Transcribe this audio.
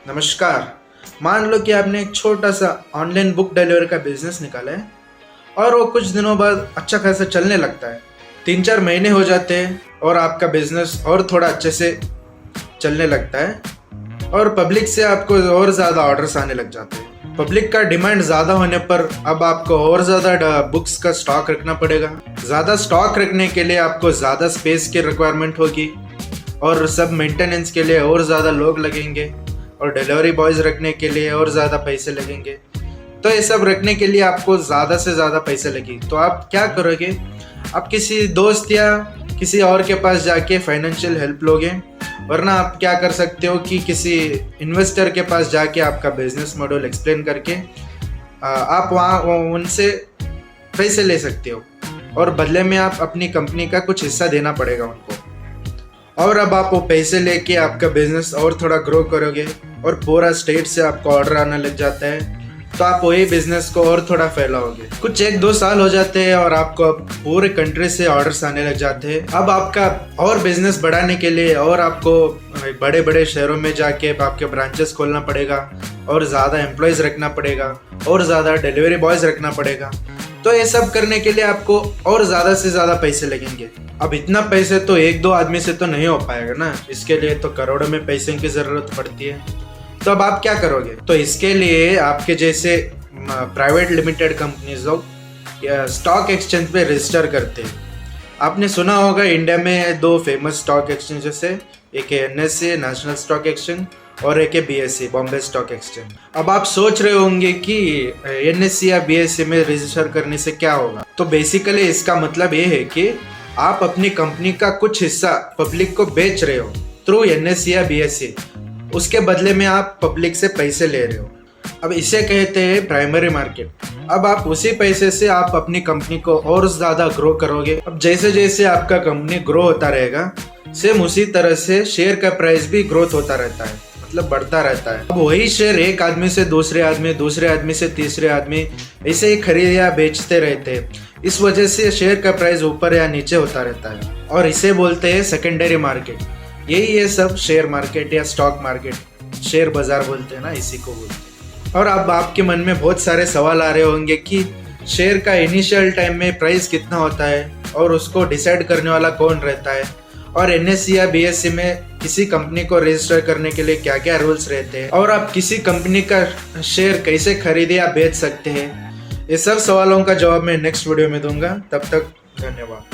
नमस्कार। मान लो कि आपने एक छोटा सा ऑनलाइन बुक डिलीवरी का बिजनेस निकाला है और वो कुछ दिनों बाद अच्छा खासा चलने लगता है। 3-4 महीने हो जाते हैं और आपका बिजनेस और थोड़ा अच्छे से चलने लगता है और पब्लिक से आपको और ज़्यादा ऑर्डर्स आने लग जाते हैं। पब्लिक का डिमांड ज़्यादा होने पर अब आपको और ज़्यादा बुक्स का स्टॉक रखना पड़ेगा। ज़्यादा स्टॉक रखने के लिए आपको ज़्यादा स्पेस की रिक्वायरमेंट होगी और सब मेंटेनेंस के लिए और ज़्यादा लोग लगेंगे और डिलीवरी बॉयज़ रखने के लिए और ज़्यादा पैसे लगेंगे। तो ये सब रखने के लिए आपको ज़्यादा से ज़्यादा पैसे लगे तो आप क्या करोगे? आप किसी दोस्त या किसी और के पास जाके फाइनेंशियल हेल्प लोगे, वरना आप क्या कर सकते हो कि किसी इन्वेस्टर के पास जाके आपका बिजनेस मॉडल एक्सप्लेन करके आप वहाँ उनसे पैसे ले सकते हो और बदले में आप अपनी कंपनी का कुछ हिस्सा देना पड़ेगा उनको। और अब आप वो पैसे लेके आपका बिजनेस और थोड़ा ग्रो करोगे और पूरा स्टेट से आपको ऑर्डर आने लग जाता है तो आप वही बिजनेस को और थोड़ा फैलाओगे। कुछ 1-2 साल हो जाते हैं और आपको पूरे कंट्री से ऑर्डर्स आने लग जाते हैं। अब आपका और बिजनेस बढ़ाने के लिए और आपको बड़े बड़े शहरों में जाके आपके ब्रांचेस खोलना पड़ेगा और ज़्यादा एम्प्लॉयज़ रखना पड़ेगा और ज़्यादा डिलीवरी बॉयज़ रखना पड़ेगा। तो ये सब करने के लिए आपको और ज़्यादा से ज़्यादा पैसे लगेंगे। अब इतना पैसे तो 1-2 आदमी से तो नहीं हो पाएगा ना, इसके लिए तो करोड़ों में पैसे की ज़रूरत पड़ती है। तो अब आप क्या करोगे? तो इसके लिए आपके जैसे प्राइवेट लिमिटेड कंपनीज लोग स्टॉक एक्सचेंज पे रजिस्टर करते हैं। आपने सुना होगा इंडिया में 2 फेमस स्टॉक एक्सचेंजेस है, एक है NSE नेशनल स्टॉक एक्सचेंज और एक है BSE बॉम्बे स्टॉक एक्सचेंज। अब आप सोच रहे होंगे कि NSE या BSE में रजिस्टर करने से क्या होगा? तो बेसिकली इसका मतलब ये है कि आप अपनी कंपनी का कुछ हिस्सा पब्लिक को बेच रहे हो थ्रू NSE या BSE, उसके बदले में आप पब्लिक से पैसे ले रहे हो। अब इसे कहते हैं प्राइमरी मार्केट। अब आप उसी पैसे से आप अपनी कंपनी को और ज़्यादा ग्रो करोगे। अब जैसे जैसे आपका कंपनी ग्रो होता रहेगा, सेम उसी तरह से शेयर का प्राइस भी ग्रोथ होता रहता है, मतलब बढ़ता रहता है। अब वही शेयर एक आदमी से दूसरे आदमी, दूसरे आदमी से तीसरे आदमी, ऐसे ही खरीद या बेचते रहते हैं। इस वजह से शेयर का प्राइस ऊपर या नीचे होता रहता है और इसे बोलते हैं सेकेंडरी मार्केट। यही है सब शेयर मार्केट या स्टॉक मार्केट, शेयर बाजार बोलते हैं ना, इसी को बोलते हैं। और अब आपके मन में बहुत सारे सवाल आ रहे होंगे कि शेयर का इनिशियल टाइम में प्राइस कितना होता है और उसको डिसाइड करने वाला कौन रहता है, और NSE या BSE में किसी कंपनी को रजिस्टर करने के लिए क्या क्या रूल्स रहते हैं, और आप किसी कंपनी का शेयर कैसे खरीदे या बेच सकते हैं। ये सब सवालों का जवाब मैं नेक्स्ट वीडियो में दूंगा। तब तक धन्यवाद।